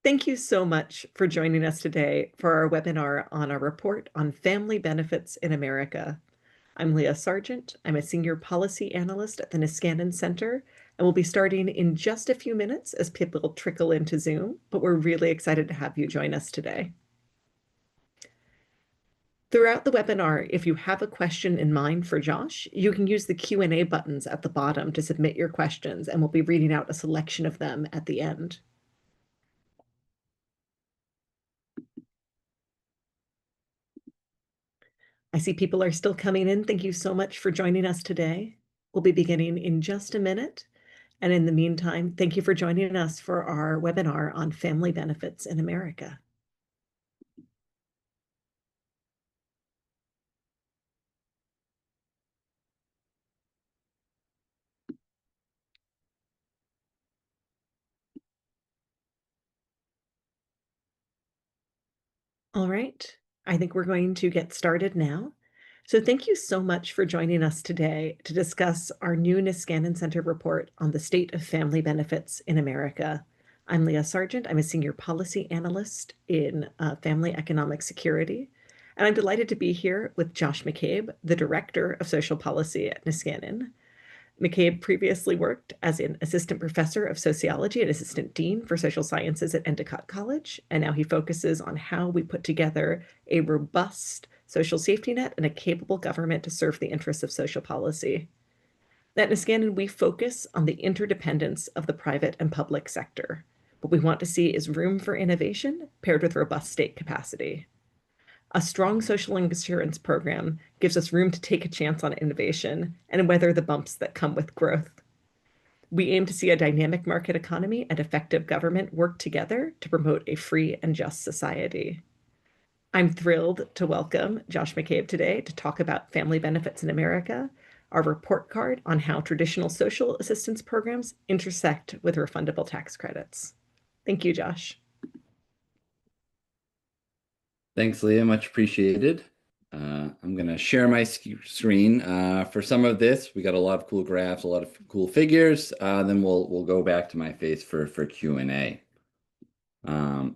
Thank you so much for joining us today for our webinar on our report on family benefits in America. I'm Leah Sargent. I'm a senior policy analyst at the Niskanen Center, and we'll be starting in just a few minutes as people trickle into Zoom, but we're really excited to have you join us today. Throughout the webinar, if you have a question in mind for Josh, you can use the Q&A buttons at the bottom to submit your questions, and we'll be reading out a selection of them at the end. I see people are still coming in. Thank you so much for joining us today. We'll be beginning in just a minute. And in the meantime, thank you for joining us for our webinar on family benefits in America. All right, I think we're going to get started now. So thank you so much for joining us today to discuss our new Niskanen Center report on the state of family benefits in America. I'm Leah Sargent. I'm a senior policy analyst in family economic security. And I'm delighted to be here with Josh McCabe, the director of social policy at Niskanen. McCabe previously worked as an assistant professor of sociology and assistant dean for social sciences at Endicott College, and now he focuses on how we put together a robust social safety net and a capable government to serve the interests of social policy. At Niskanen, we focus on the interdependence of the private and public sector. What we want to see is room for innovation paired with robust state capacity. A strong social insurance program gives us room to take a chance on innovation and weather the bumps that come with growth. We aim to see a dynamic market economy and effective government work together to promote a free and just society. I'm thrilled to welcome Josh McCabe today to talk about family benefits in America, our report card on how traditional social assistance programs intersect with refundable tax credits. Thank you, Josh. Thanks, Leah. Much appreciated. I'm going to share my screen. For some of this, we got a lot of cool graphs, a lot of cool figures. Then we'll go back to my face for Q&A. All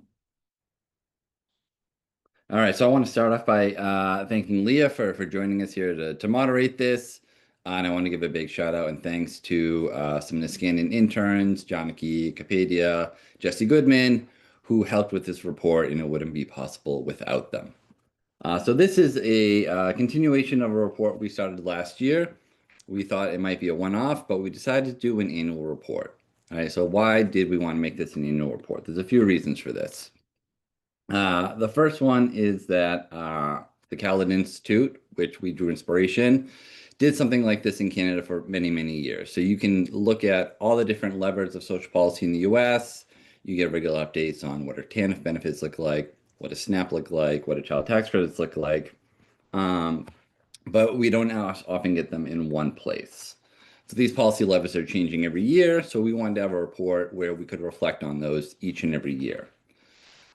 right, so I want to start off by thanking Leah for joining us here to moderate this. And I want to give a big shout out and thanks to some Niskanen interns, Janaki Kapadia, Jesse Goodman, who helped with this report, and it wouldn't be possible without them. So this is a continuation of a report we started last year. We thought it might be a one-off, but we decided to do an annual report. All right, so why did we want to make this an annual report? There's a few reasons for this. The first one is that the Caledon Institute, which we drew inspiration, did something like this in Canada for many, many years. So you can look at all the different levers of social policy in the US. You get regular updates on what our TANF benefits look like, what a SNAP look like, what a child tax credits look like. But we don't often get them in one place. So these policy levers are changing every year. So we wanted to have a report where we could reflect on those each and every year.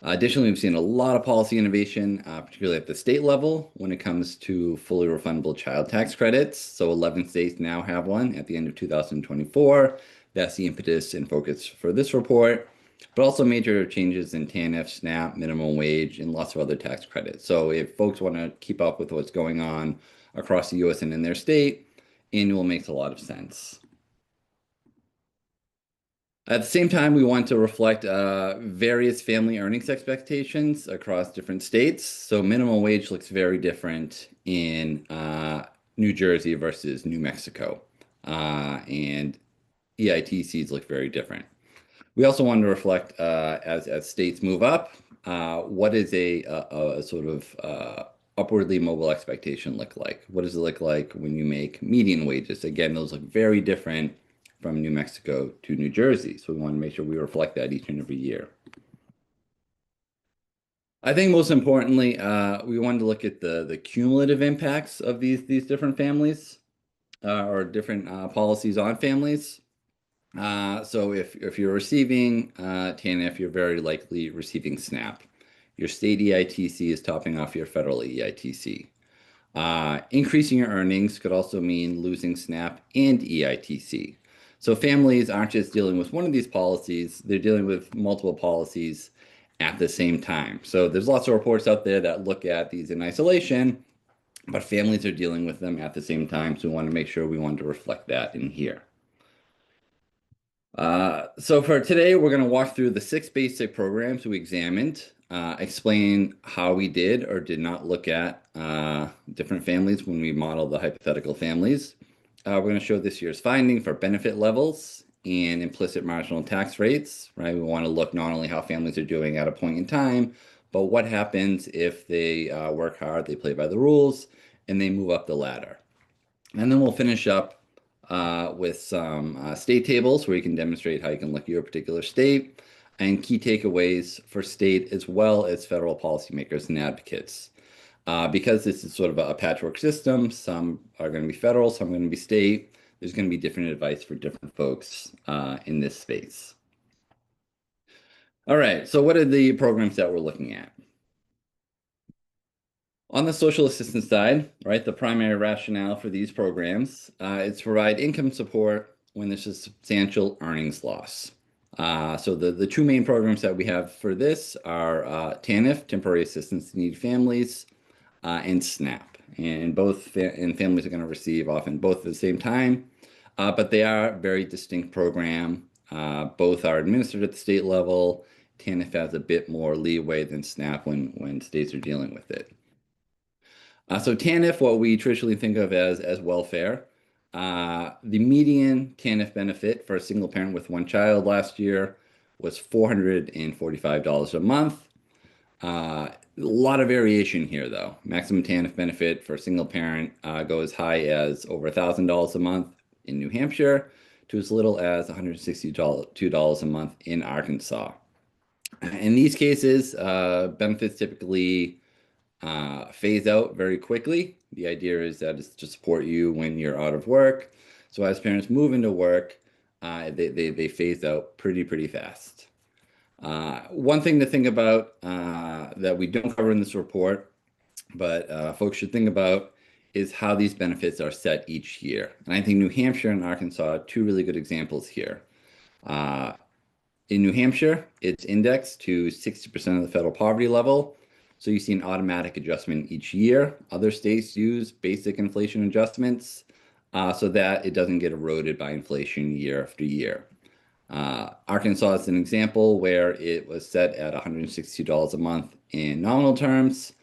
Additionally, we've seen a lot of policy innovation, particularly at the state level, when it comes to fully refundable child tax credits. So 11 states now have one at the end of 2024. That's the impetus and focus for this report, but also major changes in TANF, SNAP, minimum wage, and lots of other tax credits. So if folks want to keep up with what's going on across the US and in their state, annual makes a lot of sense. At the same time, we want to reflect various family earnings expectations across different states. So minimum wage looks very different in New Jersey versus New Mexico. And EITCs look very different. We also want to reflect as states move up, what is a sort of upwardly mobile expectation look like? What does it look like when you make median wages? Again, those look very different from New Mexico to New Jersey. So we want to make sure we reflect that each and every year. I think most importantly, we wanted to look at the cumulative impacts of these different families or different policies on families. So if you're receiving TANF, you're very likely receiving SNAP. Your state EITC is topping off your federal EITC. Increasing your earnings could also mean losing SNAP and EITC. So families aren't just dealing with one of these policies, they're dealing with multiple policies at the same time. So there's lots of reports out there that look at these in isolation, but families are dealing with them at the same time. So we want to make sure we want to reflect that in here. So for today, we're going to walk through the 6 basic programs we examined, explain how we did or did not look at different families when we modeled the hypothetical families. We're going to show this year's finding for benefit levels and implicit marginal tax rates, right? We want to look not only how families are doing at a point in time, but what happens if they work hard, they play by the rules, and they move up the ladder. And then we'll finish up with some state tables where you can demonstrate how you can look at your particular state and key takeaways for state as well as federal policymakers and advocates. Because this is sort of a patchwork system, some are going to be federal, some are going to be state. There's going to be different advice for different folks in this space. All right, so what are the programs that we're looking at? On the social assistance side, right, the primary rationale for these programs is to provide income support when there's a substantial earnings loss. So the 2 main programs that we have for this are TANF, Temporary Assistance to Needy Families, and SNAP. And families are going to receive often both at the same time, but they are very distinct program. Both are administered at the state level. TANF has a bit more leeway than SNAP when states are dealing with it. So TANF, what we traditionally think of as welfare, the median TANF benefit for a single parent with 1 child last year was $445 a month. A lot of variation here, though. Maximum TANF benefit for a single parent go as high as over $1,000 a month in New Hampshire to as little as $162 a month in Arkansas. In these cases, benefits typically phase out very quickly. The idea is that it's to support you when you're out of work. So as parents move into work, they phase out pretty fast. One thing to think about that we don't cover in this report, but folks should think about is how these benefits are set each year. And I think New Hampshire and Arkansas are 2 really good examples here. In New Hampshire, it's indexed to 60% of the federal poverty level. So you see an automatic adjustment each year. Other states use basic inflation adjustments so that it doesn't get eroded by inflation year after year. Arkansas is an example where it was set at $162 a month in nominal terms.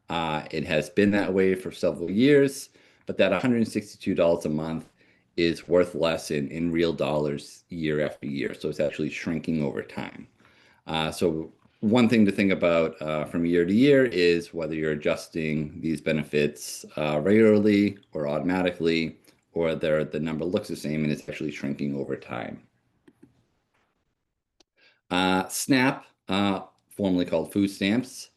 It has been that way for several years, but that $162 a month is worth less in real dollars year after year. So it's actually shrinking over time. So one thing to think about from year to year is whether you're adjusting these benefits regularly or automatically, or whether the number looks the same and it's actually shrinking over time. SNAP, formerly called food stamps,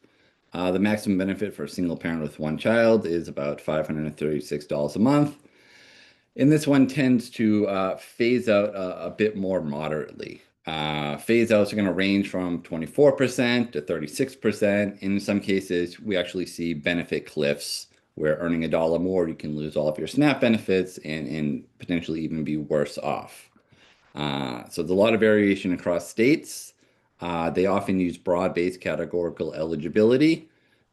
the maximum benefit for a single parent with 1 child is about $536 a month. And this one tends to phase out a bit more moderately. Phase outs are going to range from 24% to 36%. In some cases, we actually see benefit cliffs where earning $1 more, you can lose all of your SNAP benefits and potentially even be worse off. So there's a lot of variation across states. They often use broad-based categorical eligibility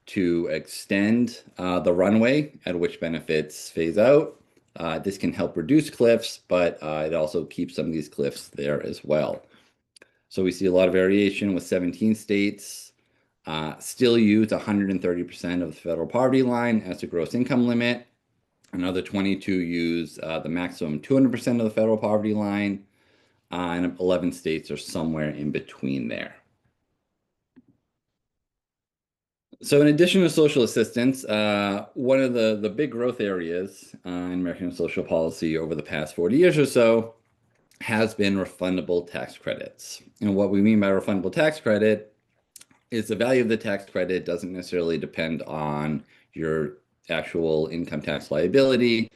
to extend the runway at which benefits phase out. This can help reduce cliffs, but it also keeps some of these cliffs there as well. So we see a lot of variation with 17 states still use 130% of the federal poverty line as the gross income limit. Another 22 use the maximum 200% of the federal poverty line, and 11 states are somewhere in between there. So in addition to social assistance, one of the big growth areas in American social policy over the past 40 years or so has been refundable tax credits. And what we mean by refundable tax credit is the value of the tax credit doesn't necessarily depend on your actual income tax liability.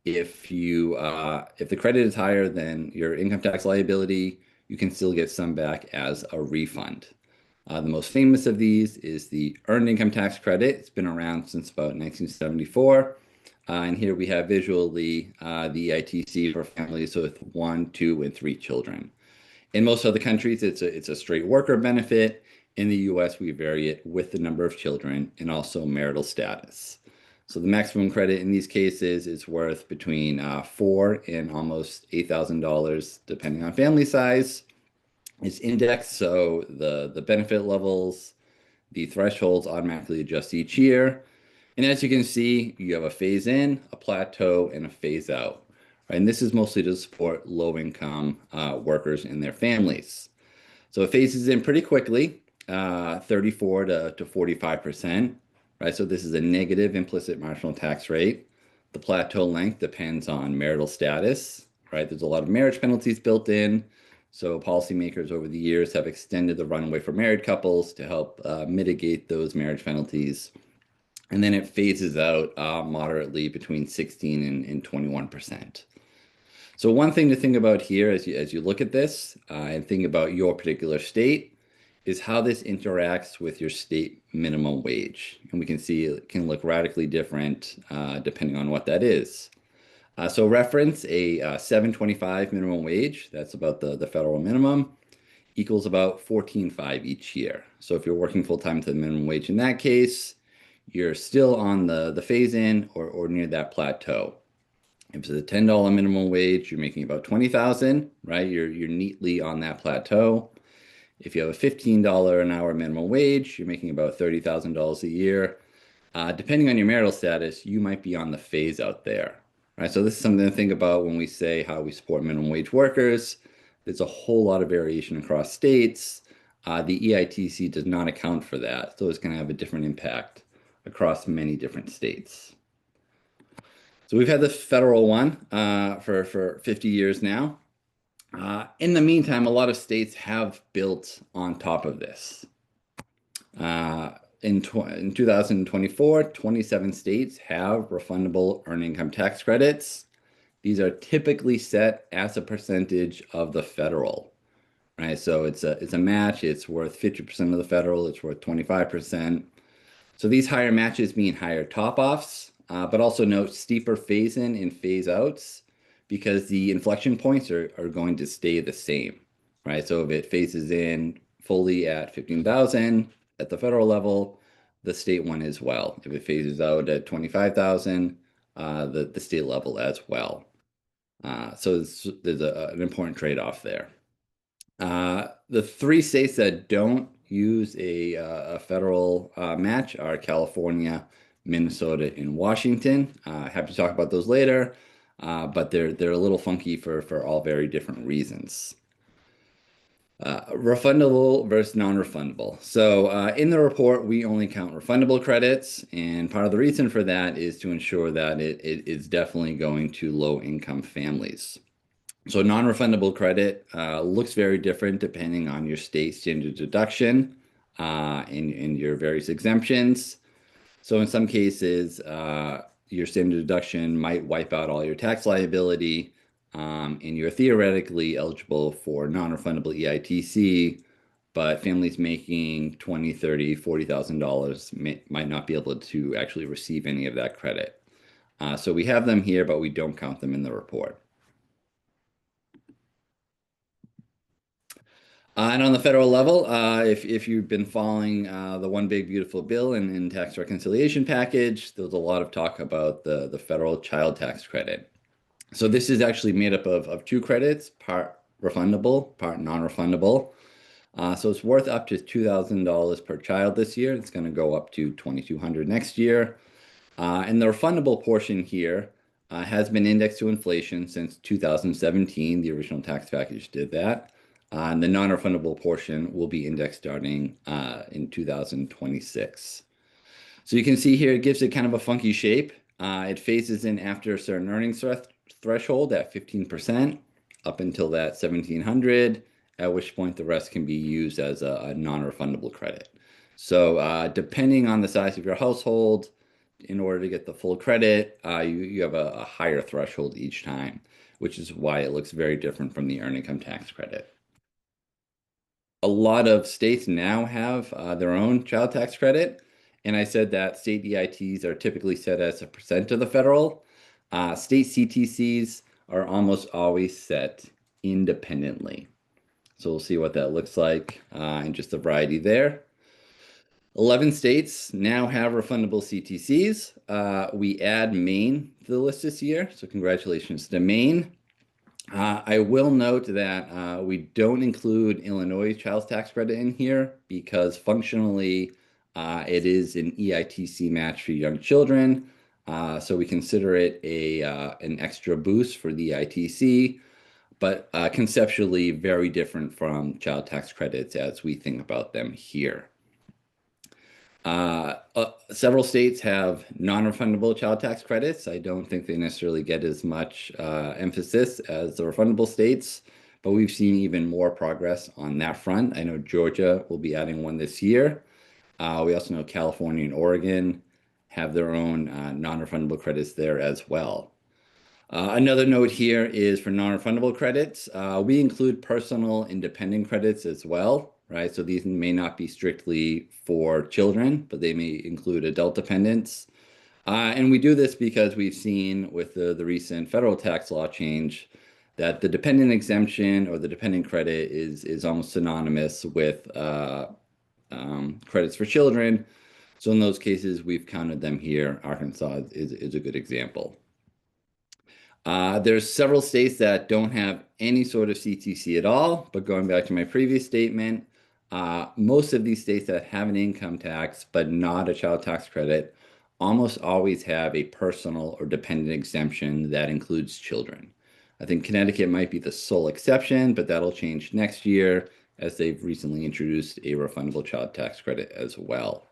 If the credit is higher than your income tax liability, you can still get some back as a refund. The most famous of these is the Earned Income Tax Credit. It's been around since about 1974. And here we have visually the EITC for families with 1, 2, and 3 children. In most other countries, it's a straight worker benefit. In the US, we vary it with the number of children and also marital status. So the maximum credit in these cases is worth between $4,000 and almost $8,000, depending on family size. It's indexed, so the benefit levels, the thresholds automatically adjust each year. And as you can see, you have a phase in, a plateau, and a phase out. Right? And this is mostly to support low-income workers and their families. So it phases in pretty quickly, 34 to 45%. Right? So this is a negative implicit marginal tax rate. The plateau length depends on marital status. Right? There's a lot of marriage penalties built in. So policymakers over the years have extended the runway for married couples to help mitigate those marriage penalties. And then it phases out moderately between 16 and 21%. So one thing to think about here as you look at this and think about your particular state is how this interacts with your state minimum wage. And we can see it can look radically different depending on what that is. So reference a 7.25 minimum wage, that's about the federal minimum, equals about 14.5 each year. So if you're working full-time to the minimum wage in that case, you're still on the phase-in or near that plateau. If it's a $10 minimum wage, you're making about 20,000, right? You're neatly on that plateau. If you have a $15 an hour minimum wage, you're making about $30,000 a year. Depending on your marital status, you might be on the phase out there, right? So this is something to think about when we say how we support minimum wage workers. There's a whole lot of variation across states. The EITC does not account for that, so it's going to have a different impact across many different states. So we've had the federal one for 50 years now. In the meantime, a lot of states have built on top of this. In 2024, 27 states have refundable earned income tax credits. These are typically set as a percentage of the federal, right? So it's a match. It's worth 50% of the federal. It's worth 25%. So these higher matches mean higher top-offs, but also note steeper phase-in and phase-outs because the inflection points are going to stay the same, right? So if it phases in fully at 15,000 at the federal level, the state one as well. If it phases out at 25,000, the state level as well. So there's an important trade-off there. The 3 states that don't use a federal match are California, Minnesota, and Washington. Happy to talk about those later, but they're a little funky for all very different reasons. Refundable versus non-refundable. So in the report, we only count refundable credits, and part of the reason for that is to ensure that it is definitely going to low-income families. So non-refundable credit looks very different depending on your state standard deduction and your various exemptions. So in some cases, your standard deduction might wipe out all your tax liability, and you're theoretically eligible for non-refundable EITC, but families making $20,000, $30,000, $40,000 might not be able to actually receive any of that credit. So we have them here, but we don't count them in the report. And on the federal level, if you've been following the One Big Beautiful Bill and tax reconciliation package, there was a lot of talk about the federal child tax credit. So this is actually made up of 2 credits, part refundable, part non-refundable. So it's worth up to $2,000 per child this year. It's going to go up to $2,200 next year. And the refundable portion here has been indexed to inflation since 2017. The original tax package did that. And the non-refundable portion will be indexed starting in 2026. So you can see here, it gives it kind of a funky shape. It phases in after a certain earnings threshold at 15% up until that 1,700, at which point the rest can be used as a non-refundable credit. So depending on the size of your household, in order to get the full credit, you have a higher threshold each time, which is why it looks very different from the earned income tax credit. A lot of states now have their own child tax credit, And I said that state EITs are typically set as a percent of the federal. State CTCs are almost always set independently. So we'll see what that looks like and just a variety there. 11 states now have refundable CTCs. We add Maine to the list this year, so congratulations to Maine. I will note that we don't include Illinois child tax credit in here because functionally it is an EITC match for young children. So we consider it an extra boost for the EITC, but conceptually very different from child tax credits as we think about them here. Several states have non-refundable child tax credits. I don't think they necessarily get as much emphasis as the refundable states, but we've seen even more progress on that front. I know Georgia will be adding one this year. We also know California and Oregon have their own non-refundable credits there as well. Another note here is for non-refundable credits. We include personal independent credits as well, right? So these may not be strictly for children, but they may include adult dependents. And we do this because we've seen with the recent federal tax law change that the dependent exemption or the dependent credit is almost synonymous with credits for children. So in those cases, we've counted them here. Arkansas is a good example. There's several states that don't have any sort of CTC at all, but going back to my previous statement, most of these states that have an income tax but not a child tax credit almost always have a personal or dependent exemption that includes children. I think Connecticut might be the sole exception, but that'll change next year as they've recently introduced a refundable child tax credit as well.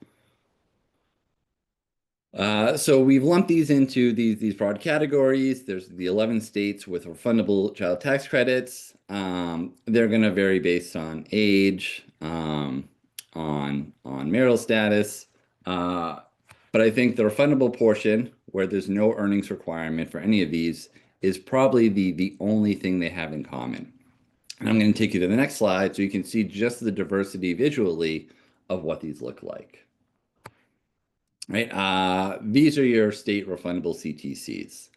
So we've lumped these into these broad categories. There's the 11 states with refundable child tax credits. They're going to vary based on age, on marital status. But I think the refundable portion, where there's no earnings requirement for any of these, is probably the only thing they have in common. And I'm going to take you to the next slide so you can see just the diversity visually of what these look like. Right, these are your state refundable CTCs.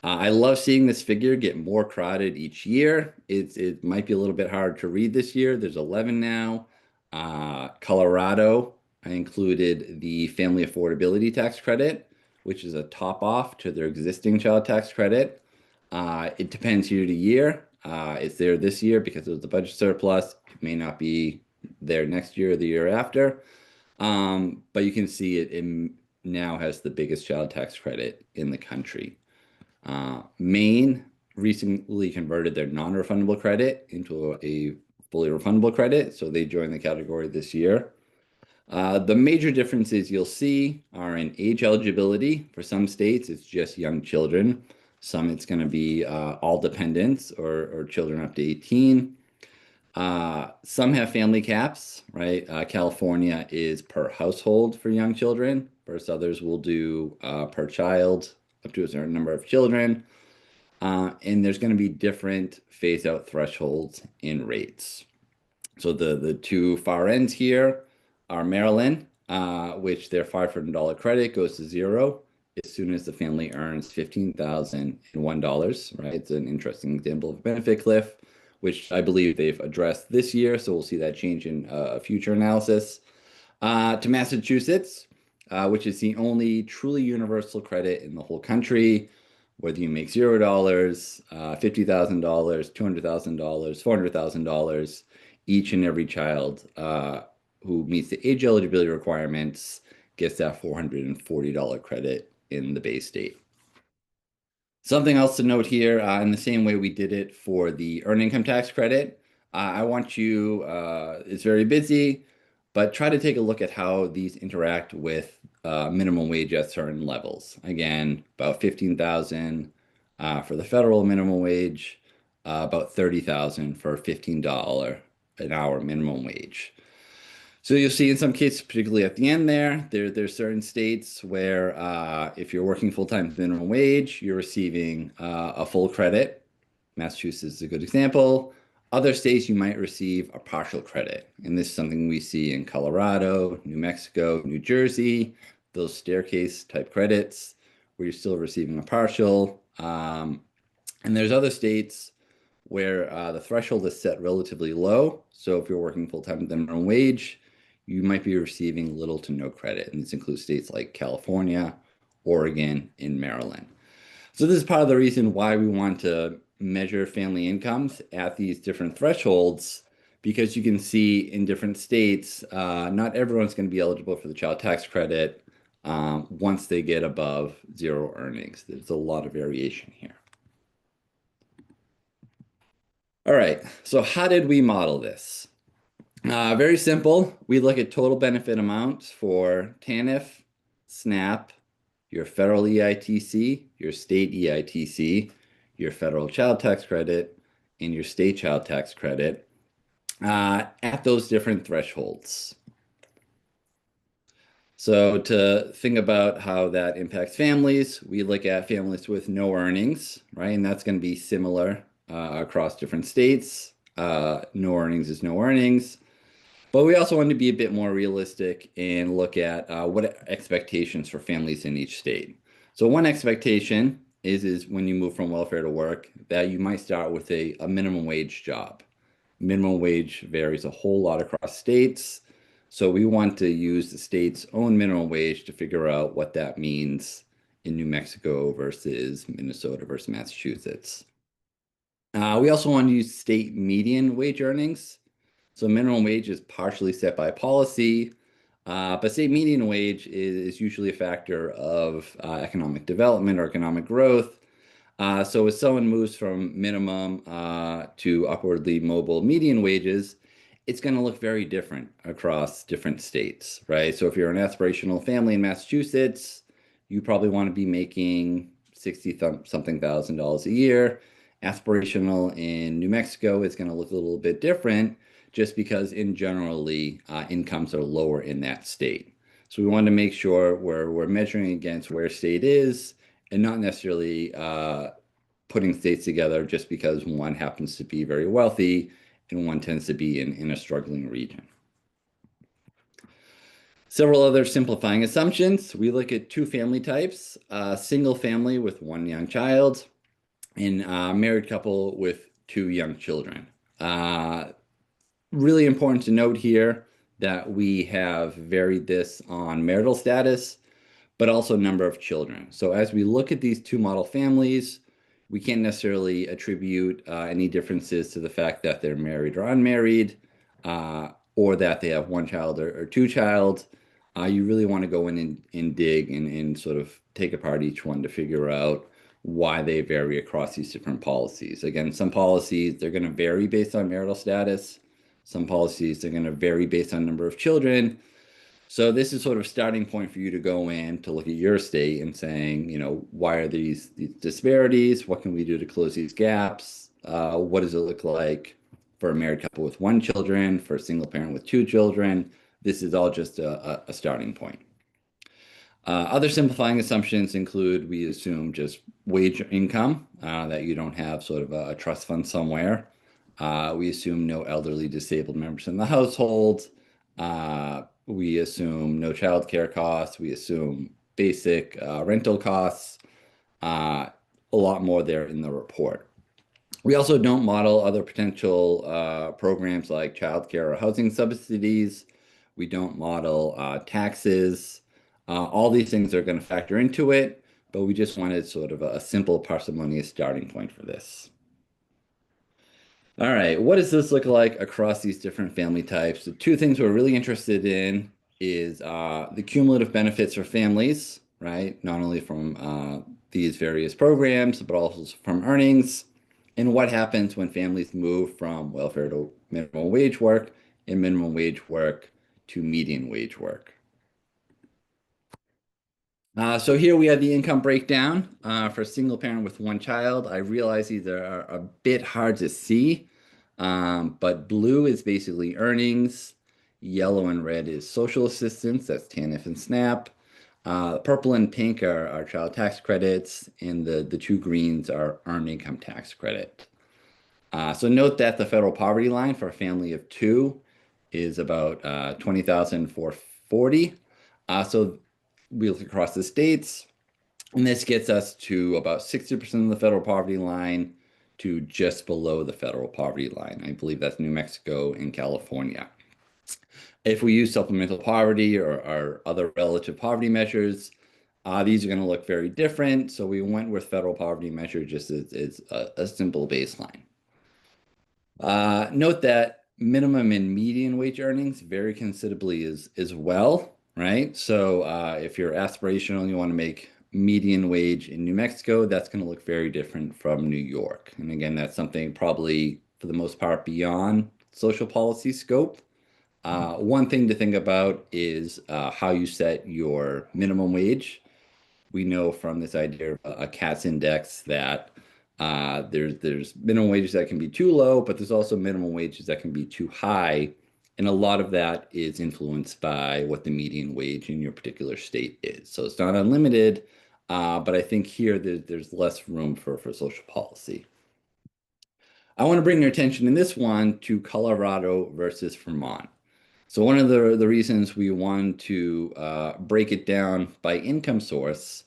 I love seeing this figure get more crowded each year. It might be a little bit hard to read this year. There's 11 now. Colorado, I included the family affordability tax credit, which is a top off to their existing child tax credit. It depends year to year. It's there this year because it was the budget surplus. It may not be there next year or the year after. But you can see it now has the biggest child tax credit in the country. Maine recently converted their non-refundable credit into a fully refundable credit, so they joined the category this year. The major differences you'll see are in age eligibility. For some states, it's just young children. Some it's going to be all dependents or children up to 18. Some have family caps, right? California is per household for young children, whereas others will do per child up to a certain number of children. And there's going to be different phase out thresholds in rates. So the two far ends here are Maryland, which their $500 credit goes to zero as soon as the family earns $15,001, right? It's an interesting example of a benefit cliff, which I believe they've addressed this year. So we'll see that change in a future analysis. To Massachusetts, which is the only truly universal credit in the whole country, whether you make $0, $50,000, $200,000, $400,000, each and every child who meets the age eligibility requirements gets that $440 credit in the Bay State. Something else to note here, in the same way we did it for the earned income tax credit, I want you, it's very busy, but try to take a look at how these interact with minimum wage at certain levels. Again, about $15,000 for the federal minimum wage, about $30,000 for $15 an hour minimum wage. So you'll see in some cases, particularly at the end there's certain states where if you're working full-time minimum wage, you're receiving a full credit. Massachusetts is a good example. Other states you might receive a partial credit. And this is something we see in Colorado, New Mexico, New Jersey, those staircase type credits where you're still receiving a partial. And there's other states where the threshold is set relatively low. So if you're working full-time at the minimum wage, you might be receiving little to no credit. And this includes states like California, Oregon, and Maryland. So this is part of the reason why we want to measure family incomes at these different thresholds, because you can see in different states, not everyone's going to be eligible for the child tax credit once they get above zero earnings. There's a lot of variation here. All right, so how did we model this? Very simple. We look at total benefit amounts for TANF, SNAP, your federal EITC, your state EITC, your federal child tax credit, and your state child tax credit at those different thresholds. So to think about how that impacts families, we look at families with no earnings, right? And that's going to be similar across different states. No earnings is no earnings. But we also want to be a bit more realistic and look at what expectations for families in each state. So one expectation is when you move from welfare to work that you might start with a minimum wage job. Minimum wage varies a whole lot across states. So we want to use the state's own minimum wage to figure out what that means in New Mexico versus Minnesota versus Massachusetts. We also want to use state median wage earnings. So minimum wage is partially set by policy, but state median wage is usually a factor of economic development or economic growth. So if someone moves from minimum to upwardly mobile median wages, it's going to look very different across different states, right? So if you're an aspirational family in Massachusetts, you probably want to be making 60 something thousand dollars a year. Aspirational in New Mexico is going to look a little bit different just because in generally incomes are lower in that state. So we want to make sure we're measuring against where state is and not necessarily putting states together just because one happens to be very wealthy and one tends to be in a struggling region. Several other simplifying assumptions. We look at two family types, single family with one young child and a married couple with two young children. Really important to note here that we have varied this on marital status, but also number of children. So as we look at these two model families, we can't necessarily attribute any differences to the fact that they're married or unmarried, or that they have one child or two child. You really want to go in and dig and sort of take apart each one to figure out why they vary across these different policies. Again, some policies, they're going to vary based on marital status. Some policies, they're going to vary based on number of children. So this is sort of a starting point for you to go in to look at your state and saying, you know, why are these disparities? What can we do to close these gaps? What does it look like for a married couple with one children, for a single parent with two children? This is all just a starting point. Other simplifying assumptions include we assume just wage income, that you don't have sort of a trust fund somewhere. We assume no elderly disabled members in the household. We assume no child care costs. We assume basic rental costs. A lot more there in the report. We also don't model other potential programs like child care or housing subsidies. We don't model taxes. All these things are going to factor into it, but we just wanted sort of a simple parsimonious starting point for this. All right, what does this look like across these different family types? The two things we're really interested in is the cumulative benefits for families, right? Not only from these various programs, but also from earnings, and what happens when families move from welfare to minimum wage work and minimum wage work to median wage work. So here we have the income breakdown for a single parent with one child. I realize these are a bit hard to see, but blue is basically earnings. Yellow and red is social assistance, that's TANF and SNAP. Purple and pink are child tax credits, and the two greens are earned income tax credit. So note that the federal poverty line for a family of two is about 20,440. So we look across the states, and this gets us to about 60% of the federal poverty line to just below the federal poverty line. I believe that's New Mexico and California. If we use supplemental poverty or other relative poverty measures, these are going to look very different. So we went with federal poverty measure just as a simple baseline. Note that minimum and median wage earnings vary considerably as well, right? So if you're aspirational, you want to make median wage in New Mexico, that's going to look very different from New York. And again, that's something probably for the most part beyond social policy scope. One thing to think about is how you set your minimum wage. We know from this idea of a CATS index that there's minimum wages that can be too low, but there's also minimum wages that can be too high. And a lot of that is influenced by what the median wage in your particular state is. So it's not unlimited, but I think here there's less room for social policy. I want to bring your attention in this one to Colorado versus Vermont. So one of the reasons we want to break it down by income source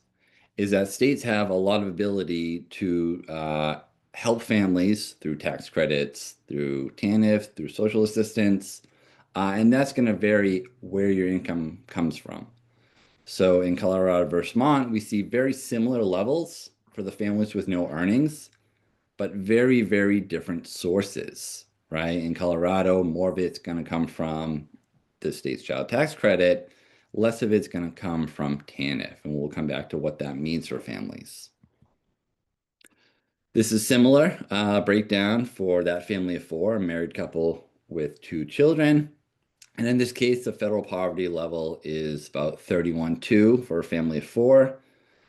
is that states have a lot of ability to help families through tax credits, through TANF, through social assistance, and that's going to vary where your income comes from. So in Colorado versus Vermont, we see very similar levels for the families with no earnings, but very, very different sources, right? In Colorado, more of it's going to come from the state's child tax credit, less of it's going to come from TANF, and we'll come back to what that means for families. This is similar breakdown for that family of four, a married couple with two children. And in this case, the federal poverty level is about 31.2 for a family of four.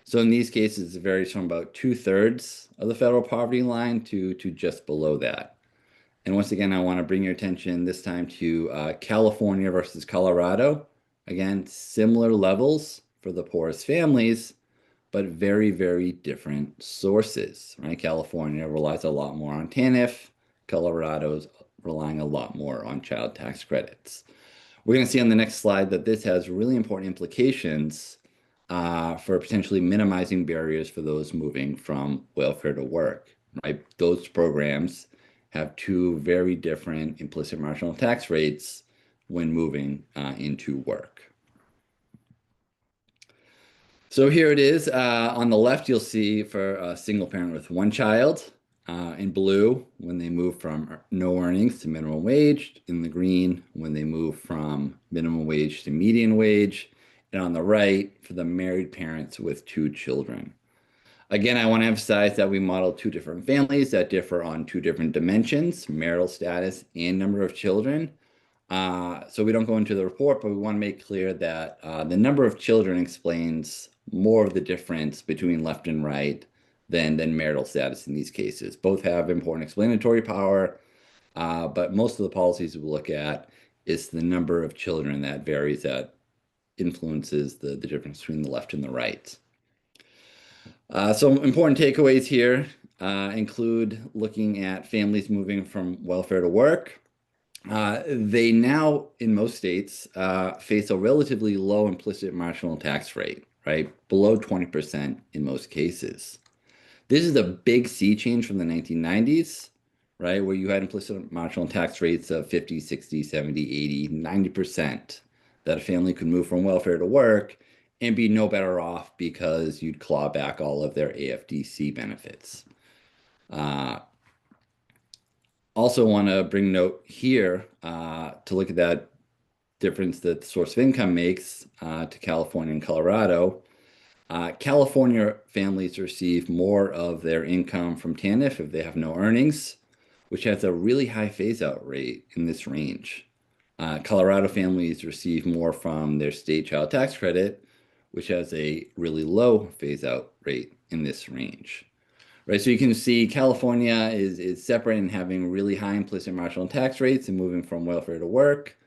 So in these cases, it varies from about 2/3 of the federal poverty line to just below that. And once again, I want to bring your attention this time to California versus Colorado. Again, similar levels for the poorest families, but very, very different sources, right? California relies a lot more on TANF. Colorado's relying a lot more on child tax credits. We're going to see on the next slide that this has really important implications for potentially minimizing barriers for those moving from welfare to work, right? Those programs have two very different implicit marginal tax rates when moving into work. So here it is. On the left, you'll see for a single parent with one child. In blue, when they move from no earnings to minimum wage. In the green, when they move from minimum wage to median wage. And on the right, for the married parents with two children. Again, I want to emphasize that we model two different families that differ on two different dimensions, marital status and number of children. So we don't go into the report, but we want to make clear that the number of children explains more of the difference between left and right than marital status in these cases. Both have important explanatory power, but most of the policies we look at is the number of children that varies, that influences the difference between the left and the right. So important takeaways here include looking at families moving from welfare to work. They now, in most states, face a relatively low implicit marginal tax rate, right? Below 20% in most cases. This is a big sea change from the 1990s, right? Where you had implicit marginal tax rates of 50, 60, 70, 80, 90%, that a family could move from welfare to work and be no better off because you'd claw back all of their AFDC benefits. Also want to bring note here to look at that difference that the source of income makes to California and Colorado. California families receive more of their income from TANF if they have no earnings, which has a really high phase-out rate in this range. Colorado families receive more from their state child tax credit, which has a really low phase-out rate in this range. Right, so you can see California is separate in having really high implicit marginal tax rates and moving from welfare to work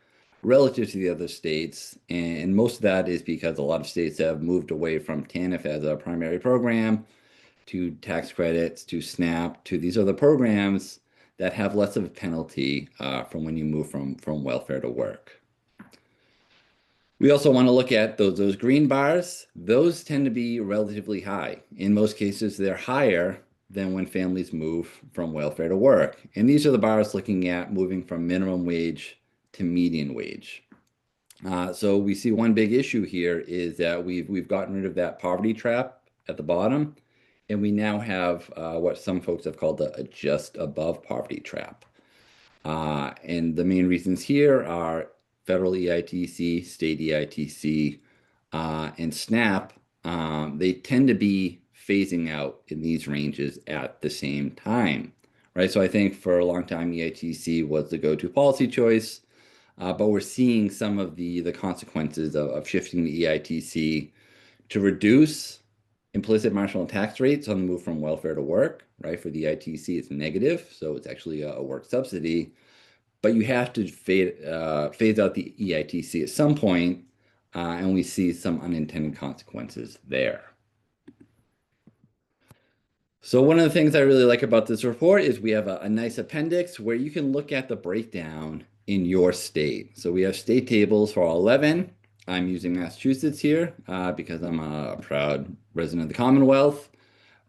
relative to the other states. And most of that is because a lot of states have moved away from TANF as a primary program to tax credits, to SNAP, to these other programs that have less of a penalty from when you move from welfare to work. We also want to look at those green bars. Those tend to be relatively high. In most cases, they're higher than when families move from welfare to work. And these are the bars looking at moving from minimum wage to median wage. So we see one big issue here is that we've gotten rid of that poverty trap at the bottom, and we now have what some folks have called a just above poverty trap. And the main reasons here are federal EITC, state EITC, and SNAP. They tend to be phasing out in these ranges at the same time, right? So I think for a long time, EITC was the go-to policy choice, but we're seeing some of the consequences of shifting the EITC to reduce implicit marginal tax rates on the move from welfare to work, right? For the EITC, it's negative, so it's actually a work subsidy, but you have to phase out the EITC at some point, and we see some unintended consequences there. So one of the things I really like about this report is we have a nice appendix where you can look at the breakdown in your state. So we have state tables for all 11. I'm using Massachusetts here because I'm a proud resident of the Commonwealth.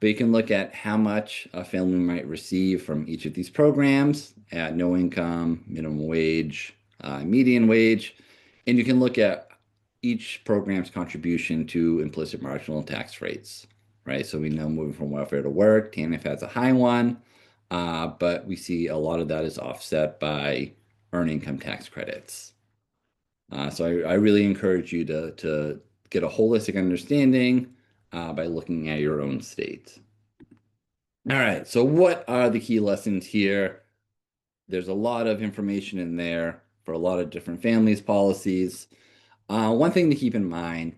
But you can look at how much a family might receive from each of these programs at no income, minimum wage, median wage. And you can look at each program's contribution to implicit marginal tax rates, right? So we know moving from welfare to work, TANF has a high one, but we see a lot of that is offset by earned income tax credits. So I really encourage you to get a holistic understanding by looking at your own state. All right, so what are the key lessons here? There's a lot of information in there for a lot of different families policies. One thing to keep in mind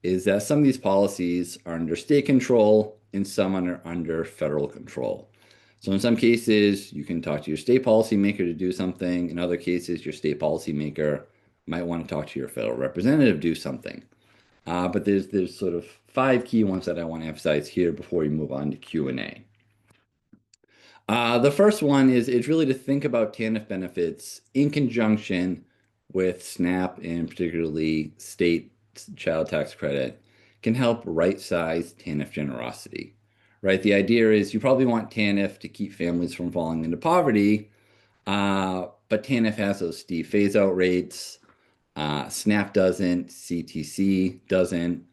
is that some of these policies are under state control and some are under federal control. So in some cases, you can talk to your state policymaker to do something. In other cases, your state policymaker might want to talk to your federal representative to do something. But there's sort of 5 key ones that I want to emphasize here before we move on to Q&A. The first one is really to think about TANF benefits in conjunction with SNAP and particularly state child tax credit can help right-size TANF generosity, right? The idea is you probably want TANF to keep families from falling into poverty, but TANF has those steep phase-out rates. SNAP doesn't, CTC doesn't,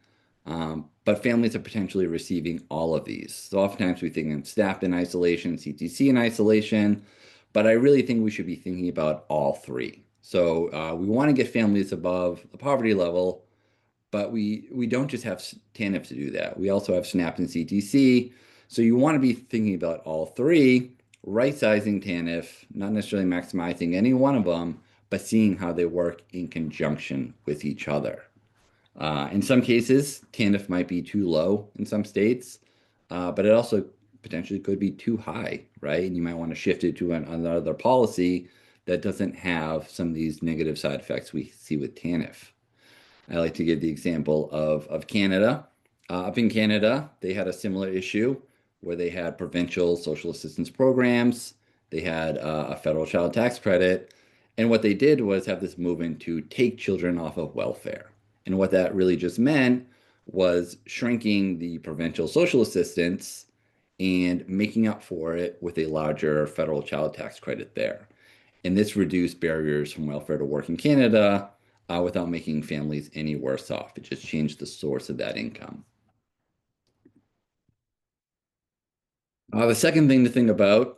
but families are potentially receiving all of these. So oftentimes we think of SNAP in isolation, CTC in isolation, but I really think we should be thinking about all 3. So we want to get families above the poverty level, but we don't just have TANF to do that. We also have SNAP and CTC. So you want to be thinking about all 3, right-sizing TANF, not necessarily maximizing any one of them, but seeing how they work in conjunction with each other. In some cases, TANF might be too low in some states, but it also potentially could be too high, right? And you might want to shift it to another policy that doesn't have some of these negative side effects we see with TANF. I like to give the example of Canada. Up in Canada, they had a similar issue where they had provincial social assistance programs. They had a federal child tax credit. And what they did was have this movement to take children off of welfare. And what that really just meant was shrinking the provincial social assistance and making up for it with a larger federal child tax credit there. And this reduced barriers from welfare to work in Canada without making families any worse off. It just changed the source of that income. The second thing to think about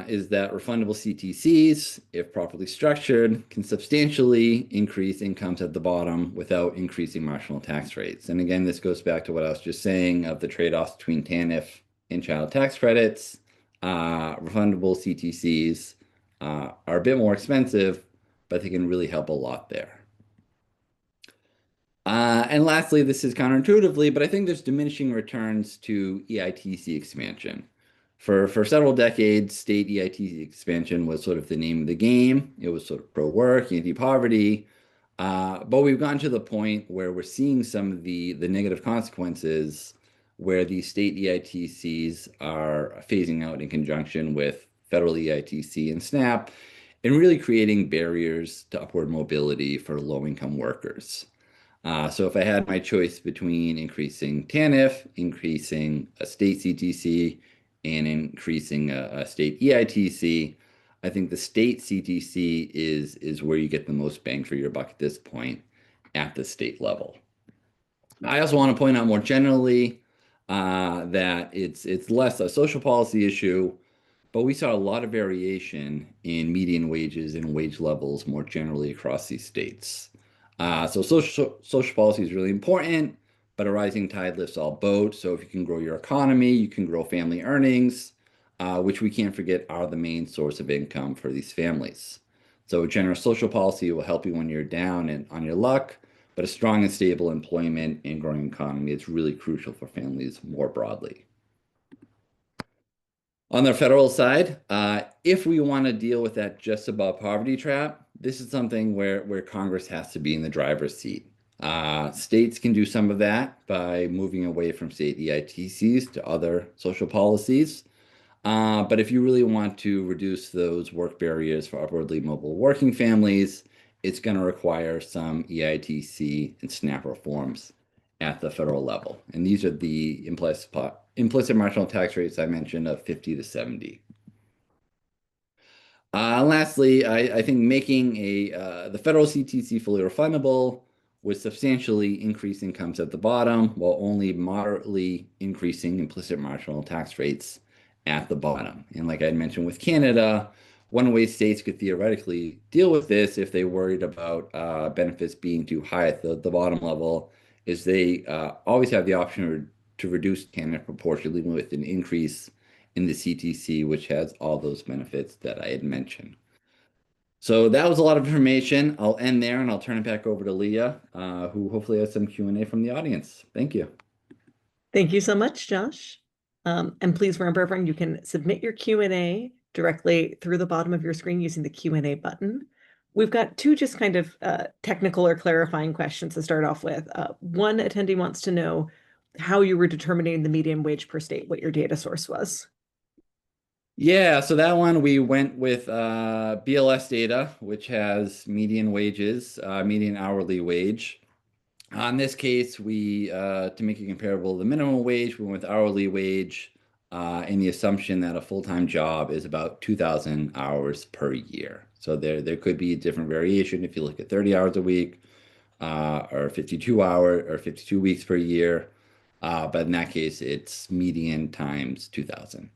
is that refundable CTCs, if properly structured, can substantially increase incomes at the bottom without increasing marginal tax rates. And again, this goes back to what I was just saying of the trade-offs between TANF and child tax credits. Refundable CTCs are a bit more expensive, but they can really help a lot there. And lastly, this is counterintuitively, but I think there's diminishing returns to EITC expansion. For several decades, state EITC expansion was sort of the name of the game. It was sort of pro-work, anti-poverty. But we've gotten to the point where we're seeing some of the negative consequences where these state EITCs are phasing out in conjunction with federal EITC and SNAP, and really creating barriers to upward mobility for low-income workers. So if I had my choice between increasing TANF, increasing a state CTC, and increasing a state EITC, I think the state CTC is where you get the most bang for your buck at this point at the state level. I also want to point out more generally that it's less a social policy issue, but we saw a lot of variation in median wages and wage levels more generally across these states. So social policy is really important, but a rising tide lifts all boats. So if you can grow your economy, you can grow family earnings, which we can't forget are the main source of income for these families. So generous social policy will help you when you're down and on your luck, but a strong and stable employment and growing economy is really crucial for families more broadly. On the federal side, if we want to deal with that just above poverty trap, this is something where Congress has to be in the driver's seat. States can do some of that by moving away from state EITCs to other social policies. But if you really want to reduce those work barriers for upwardly mobile working families, it's going to require some EITC and SNAP reforms at the federal level. And these are the implicit marginal tax rates I mentioned of 50 to 70. Lastly, I think making the federal CTC fully refundable would substantially increase incomes at the bottom while only moderately increasing implicit marginal tax rates at the bottom. And like I mentioned with Canada, one way states could theoretically deal with this if they worried about benefits being too high at the bottom level is they always have the option to reduce TANF proportionally with an increase in the CTC, which has all those benefits that I had mentioned. So that was a lot of information. I'll end there and I'll turn it back over to Leah, who hopefully has some Q&A from the audience. Thank you. Thank you so much, Josh. And please remember, everyone, you can submit your Q&A directly through the bottom of your screen using the Q&A button. We've got two just kind of technical or clarifying questions to start off with. One attendee wants to know how you were determining the median wage per state, what your data source was. Yeah, so that one we went with BLS data, which has median wages, median hourly wage. In this case, we to make it comparable to the minimum wage, we went with hourly wage, and the assumption that a full-time job is about 2,000 hours per year. So there could be a different variation if you look at 30 hours a week, or 52 weeks per year. But in that case, it's median times 2,000.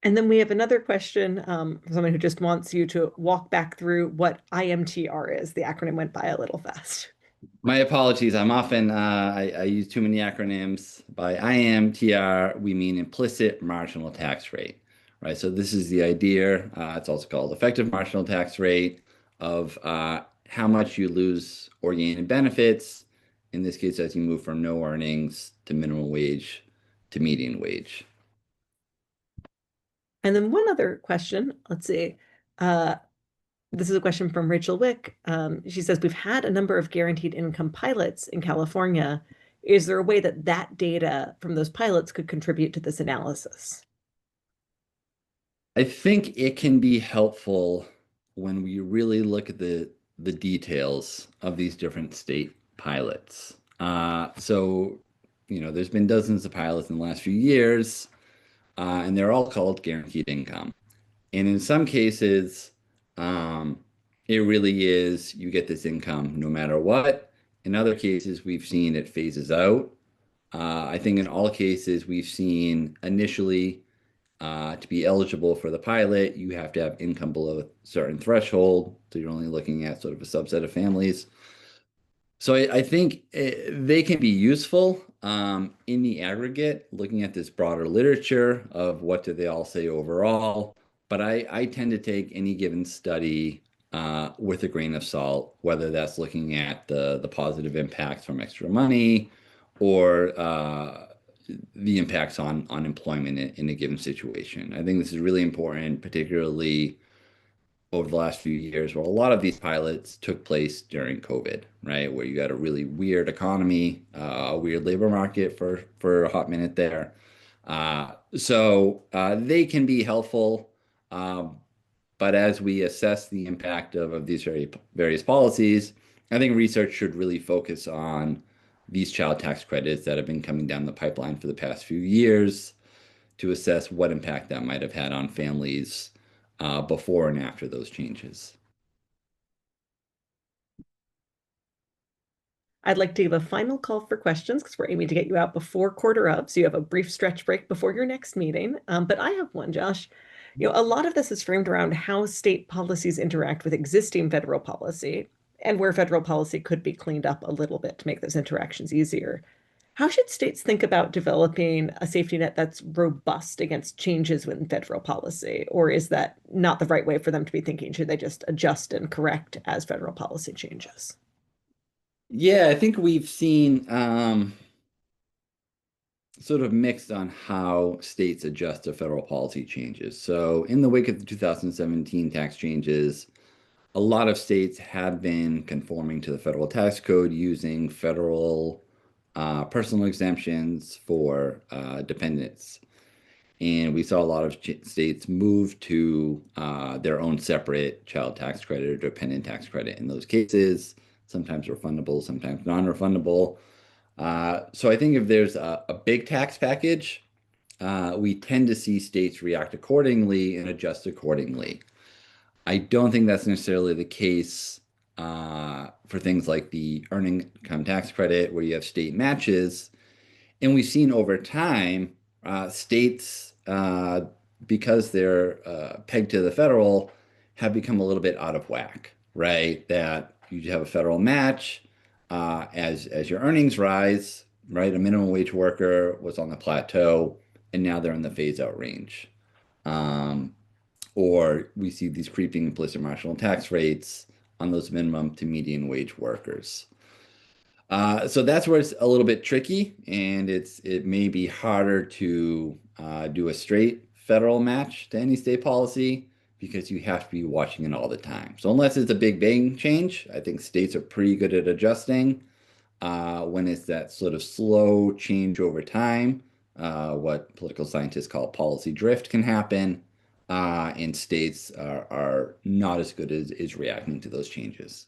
And then we have another question from someone who just wants you to walk back through what IMTR is. The acronym went by a little fast. My apologies. I'm often, I use too many acronyms. By IMTR, we mean implicit marginal tax rate, right? So this is the idea. It's also called effective marginal tax rate of how much you lose or gain in benefits. In this case, as you move from no earnings to minimum wage to median wage. And then one other question, let's see. This is a question from Rachel Wick. She says, we've had a number of guaranteed income pilots in California. Is there a way that that data from those pilots could contribute to this analysis? I think it can be helpful when we really look at the details of these different state pilots. So, there's been dozens of pilots in the last few years, and they're all called guaranteed income. And in some cases, it really is you get this income no matter what. In other cases, we've seen it phases out. I think in all cases, we've seen initially to be eligible for the pilot, you have to have income below a certain threshold. So you're only looking at sort of a subset of families. So I think they can be useful in the aggregate, looking at this broader literature of what do they all say overall. But I tend to take any given study with a grain of salt, whether that's looking at the positive impacts from extra money or the impacts on employment in a given situation. I think this is really important, particularly over the last few years, where a lot of these pilots took place during COVID, right? Where you got a really weird economy, a weird labor market for a hot minute there. They can be helpful, um, but as we assess the impact of these various policies, I think research should really focus on these child tax credits that have been coming down the pipeline for the past few years to assess what impact that might have had on families before and after those changes. I'd like to give a final call for questions because we're aiming to get you out before quarter of, so you have a brief stretch break before your next meeting. But I have one, Josh. A lot of this is framed around how state policies interact with existing federal policy and where federal policy could be cleaned up a little bit to make those interactions easier. How should states think about developing a safety net that's robust against changes in federal policy? Or is that not the right way for them to be thinking? Should they just adjust and correct as federal policy changes? Yeah, I think we've seen sort of mixed on how states adjust to federal policy changes. So, in the wake of the 2017 tax changes, a lot of states have been conforming to the federal tax code using federal personal exemptions for dependents. And we saw a lot of states move to their own separate child tax credit or dependent tax credit in those cases, sometimes refundable, sometimes non-refundable. So I think if there's a big tax package, we tend to see states react accordingly and adjust accordingly. I don't think that's necessarily the case for things like the earned income tax credit, where you have state matches. And we've seen over time, states, because they're pegged to the federal, have become a little bit out of whack, right? That you have a federal match as your earnings rise, right? A minimum wage worker was on the plateau, and now they're in the phase out range. Um, or we see these creeping implicit marginal tax rates on those minimum to median wage workers. So that's where it's a little bit tricky, and it may be harder to do a straight federal match to any state policy because you have to be watching it all the time. So unless it's a big bang change, I think states are pretty good at adjusting. When it's that sort of slow change over time, what political scientists call policy drift can happen, and states are not as good as reacting to those changes.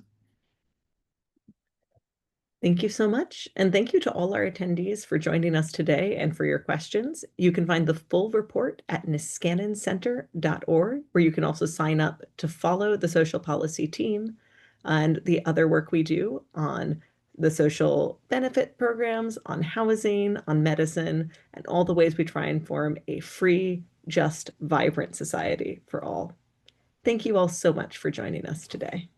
Thank you so much. And thank you to all our attendees for joining us today and for your questions. You can find the full report at niskanencenter.org, where you can also sign up to follow the social policy team and the other work we do on the social benefit programs, on housing, on medicine, and all the ways we try and form a free, just, vibrant society for all. Thank you all so much for joining us today.